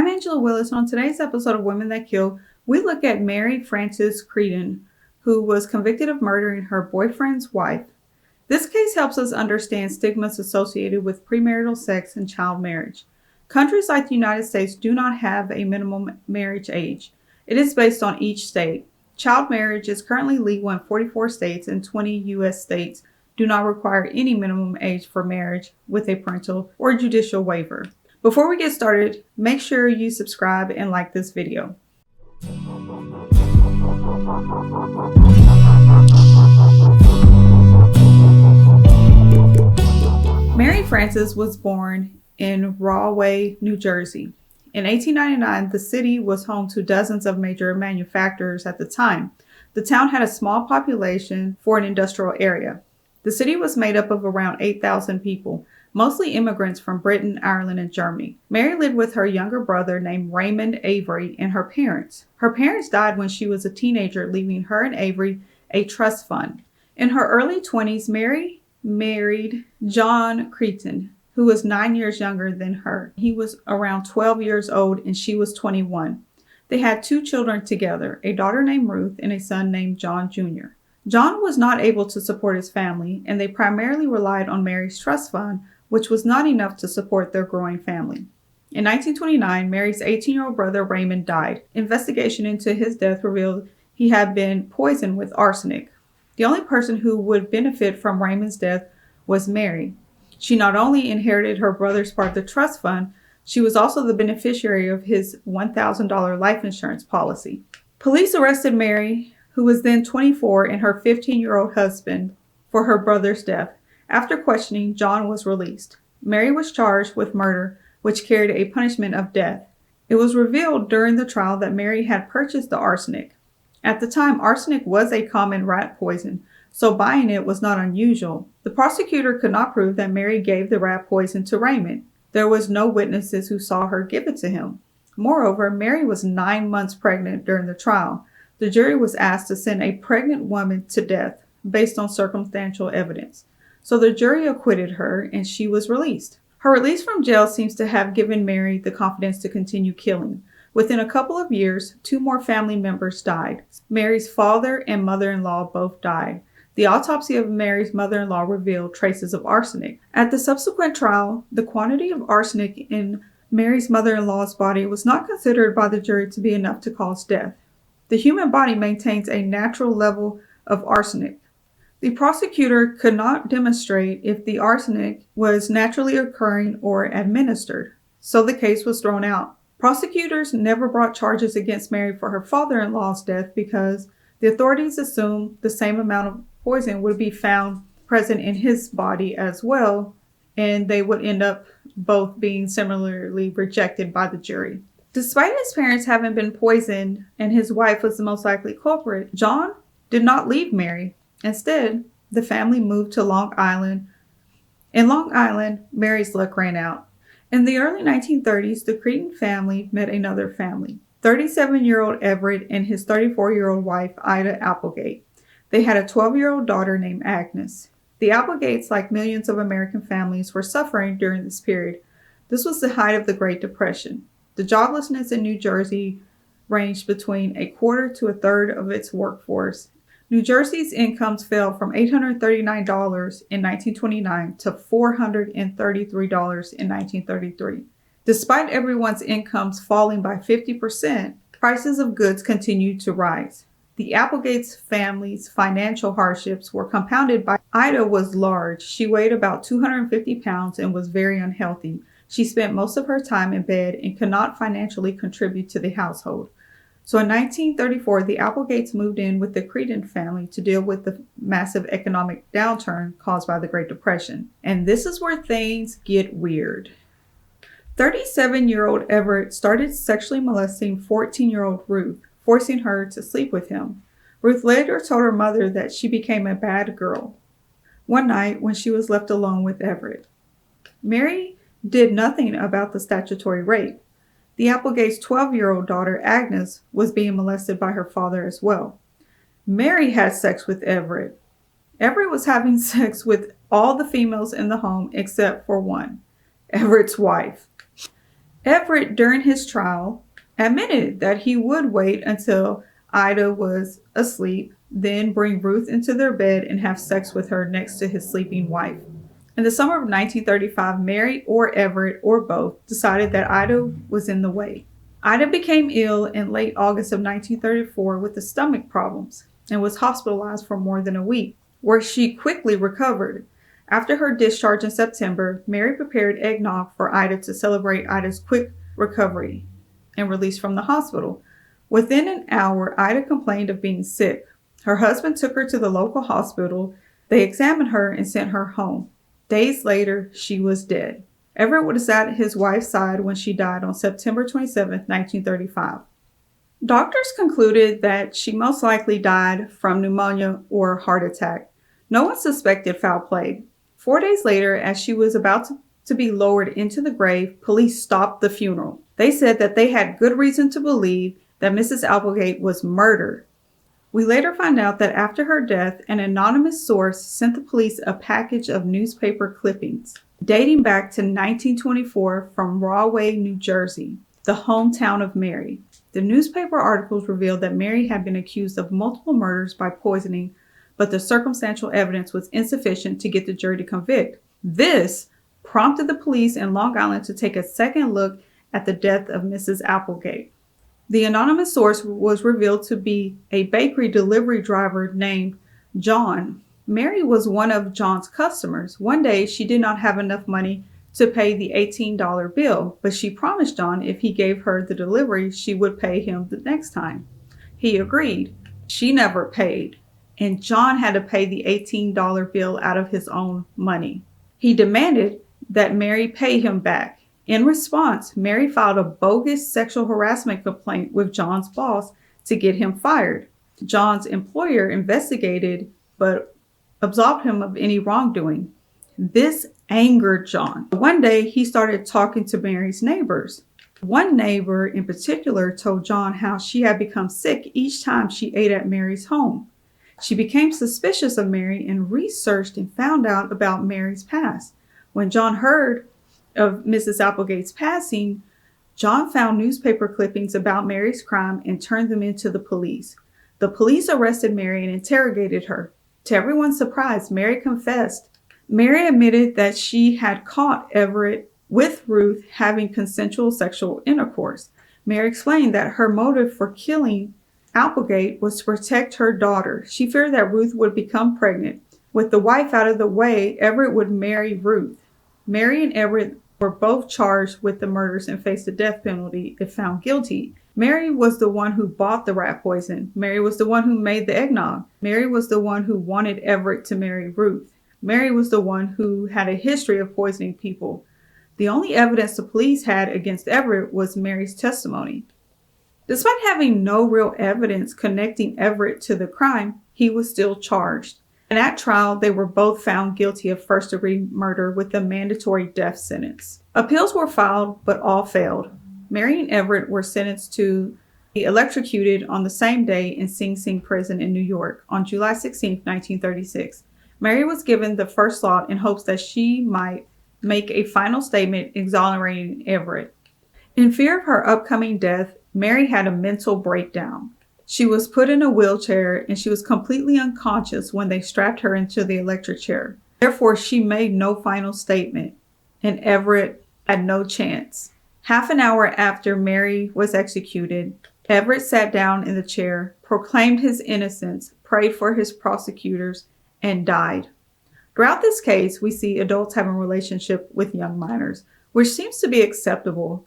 I'm Angela Willis, and on today's episode of Women That Kill, we look at Mary Frances Creighton, who was convicted of murdering her boyfriend's wife. This case helps us understand stigmas associated with premarital sex and child marriage. Countries like the United States do not have a minimum marriage age. It is based on each state. Child marriage is currently legal in 44 states, and 20 U.S. states do not require any minimum age for marriage with a parental or judicial waiver. Before we get started, make sure you subscribe and like this video. Mary Frances was born in Rahway, New Jersey. In 1899, the city was home to dozens of major manufacturers at the time. The town had a small population for an industrial area. The city was made up of around 8,000 people, mostly immigrants from Britain, Ireland, and Germany. Mary lived with her younger brother named Raymond Avery and her parents. Her parents died when she was a teenager, leaving her and Avery a trust fund. In her early 20s, Mary married John Creighton, who was 9 years younger than her. He was around 12 years old and she was 21. They had 2 children together, a daughter named Ruth and a son named John Jr. John was not able to support his family, and they primarily relied on Mary's trust fund, which was not enough to support their growing family. In 1929, Mary's 18-year-old brother Raymond died. Investigation into his death revealed he had been poisoned with arsenic. The only person who would benefit from Raymond's death was Mary. She not only inherited her brother's part of the trust fund, she was also the beneficiary of his $1,000 life insurance policy. Police arrested Mary, who was then 24, and her 15-year-old husband for her brother's death. After questioning, John was released. Mary was charged with murder, which carried a punishment of death. It was revealed during the trial that Mary had purchased the arsenic. At the time, arsenic was a common rat poison, so buying it was not unusual. The prosecutor could not prove that Mary gave the rat poison to Raymond. There was no witnesses who saw her give it to him. Moreover, Mary was 9 months pregnant during the trial. The jury was asked to send a pregnant woman to death based on circumstantial evidence. So the jury acquitted her and she was released. Her release from jail seems to have given Mary the confidence to continue killing. Within a couple of years, 2 more family members died. Mary's father and mother-in-law both died. The autopsy of Mary's mother-in-law revealed traces of arsenic. At the subsequent trial, the quantity of arsenic in Mary's mother-in-law's body was not considered by the jury to be enough to cause death. The human body maintains a natural level of arsenic. The prosecutor could not demonstrate if the arsenic was naturally occurring or administered, so the case was thrown out. Prosecutors never brought charges against Mary for her father-in-law's death because the authorities assumed the same amount of poison would be found present in his body as well, and they would end up both being similarly rejected by the jury. Despite his parents having been poisoned and his wife was the most likely culprit, John did not leave Mary. Instead, the family moved to Long Island. In Long Island, Mary's luck ran out. In the early 1930s, the Creighton family met another family, 37-year-old Everett and his 34-year-old wife, Ida Applegate. They had a 12-year-old daughter named Agnes. The Applegates, like millions of American families, were suffering during this period. This was the height of the Great Depression. The joblessness in New Jersey ranged between a quarter to a third of its workforce. New Jersey's incomes fell from $839 in 1929 to $433 in 1933. Despite everyone's incomes falling by 50%, prices of goods continued to rise. The Applegates family's financial hardships were compounded by Ida was large. She weighed about 250 pounds and was very unhealthy. She spent most of her time in bed and could not financially contribute to the household. So in 1934, the Applegates moved in with the Creighton family to deal with the massive economic downturn caused by the Great Depression. And this is where things get weird. 37-year-old Everett started sexually molesting 14-year-old Ruth, forcing her to sleep with him. Ruth later told her mother that she became a bad girl. One night, when she was left alone with Everett, Mary did nothing about the statutory rape. The Applegate's 12-year-old daughter, Agnes, was being molested by her father as well. Mary had sex with Everett. Everett was having sex with all the females in the home except for one, Everett's wife. Everett, during his trial, admitted that he would wait until Ida was asleep, then bring Ruth into their bed and have sex with her next to his sleeping wife. In the summer of 1935, Mary or Everett or both decided that Ida was in the way. Ida became ill in late August of 1934 with the stomach problems and was hospitalized for more than a week, where she quickly recovered. After her discharge in September, Mary prepared eggnog for Ida to celebrate Ida's quick recovery and release from the hospital. Within an hour, Ida complained of being sick. Her husband took her to the local hospital. They examined her and sent her home. Days later, she was dead. Everett was at his wife's side when she died on September 27, 1935. Doctors concluded that she most likely died from pneumonia or heart attack. No one suspected foul play. 4 days later, as she was about to be lowered into the grave, police stopped the funeral. They said that they had good reason to believe that Mrs. Applegate was murdered. We later find out that after her death, an anonymous source sent the police a package of newspaper clippings dating back to 1924 from Rahway, New Jersey, the hometown of Mary. The newspaper articles revealed that Mary had been accused of multiple murders by poisoning, but the circumstantial evidence was insufficient to get the jury to convict. This prompted the police in Long Island to take a second look at the death of Mrs. Applegate. The anonymous source was revealed to be a bakery delivery driver named John. Mary was one of John's customers. One day, she did not have enough money to pay the $18 bill, but she promised John if he gave her the delivery, she would pay him the next time. He agreed. She never paid, and John had to pay the $18 bill out of his own money. He demanded that Mary pay him back. In response, Mary filed a bogus sexual harassment complaint with John's boss to get him fired. John's employer investigated but absolved him of any wrongdoing. This angered John. One day, he started talking to Mary's neighbors. One neighbor in particular told John how she had become sick each time she ate at Mary's home. She became suspicious of Mary and researched and found out about Mary's past. When John heard of Mrs. Applegate's passing, John found newspaper clippings about Mary's crime and turned them into the police. The police arrested Mary and interrogated her. To everyone's surprise, Mary confessed. Mary admitted that she had caught Everett with Ruth having consensual sexual intercourse. Mary explained that her motive for killing Applegate was to protect her daughter. She feared that Ruth would become pregnant. With the wife out of the way, Everett would marry Ruth. Mary and Everett were both charged with the murders and faced the death penalty if found guilty. Mary was the one who bought the rat poison. Mary was the one who made the eggnog. Mary was the one who wanted Everett to marry Ruth. Mary was the one who had a history of poisoning people. The only evidence the police had against Everett was Mary's testimony. Despite having no real evidence connecting Everett to the crime, he was still charged. And at trial, they were both found guilty of first-degree murder with a mandatory death sentence. Appeals were filed, but all failed. Mary and Everett were sentenced to be electrocuted on the same day in Sing Sing Prison in New York on July 16, 1936. Mary was given the first lot in hopes that she might make a final statement exonerating Everett. In fear of her upcoming death, Mary had a mental breakdown. She was put in a wheelchair and she was completely unconscious when they strapped her into the electric chair. Therefore, she made no final statement, and Everett had no chance. Half an hour after Mary was executed, Everett sat down in the chair, proclaimed his innocence, prayed for his prosecutors, and died. Throughout this case, we see adults having a relationship with young minors, which seems to be acceptable.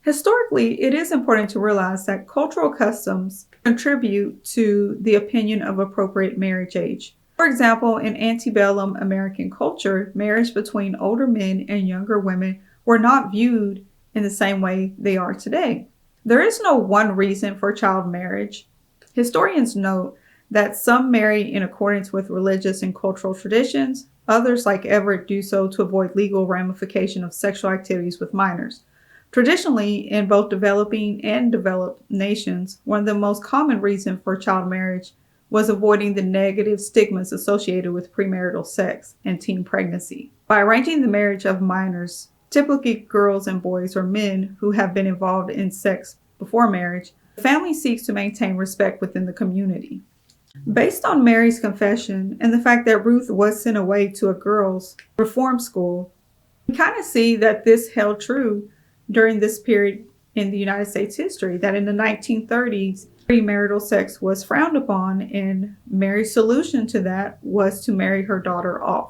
Historically, it is important to realize that cultural customs contribute to the opinion of appropriate marriage age. For example, in antebellum American culture, marriage between older men and younger women were not viewed in the same way they are today. There is no one reason for child marriage. Historians note that some marry in accordance with religious and cultural traditions. Others, like Everett, do so to avoid legal ramification of sexual activities with minors. Traditionally, in both developing and developed nations, one of the most common reasons for child marriage was avoiding the negative stigmas associated with premarital sex and teen pregnancy. By arranging the marriage of minors, typically girls and boys or men who have been involved in sex before marriage, the family seeks to maintain respect within the community. Based on Mary's confession and the fact that Ruth was sent away to a girls' reform school, we kind of see that this held true during this period in the United States history, that in the 1930s, premarital sex was frowned upon, and Mary's solution to that was to marry her daughter off.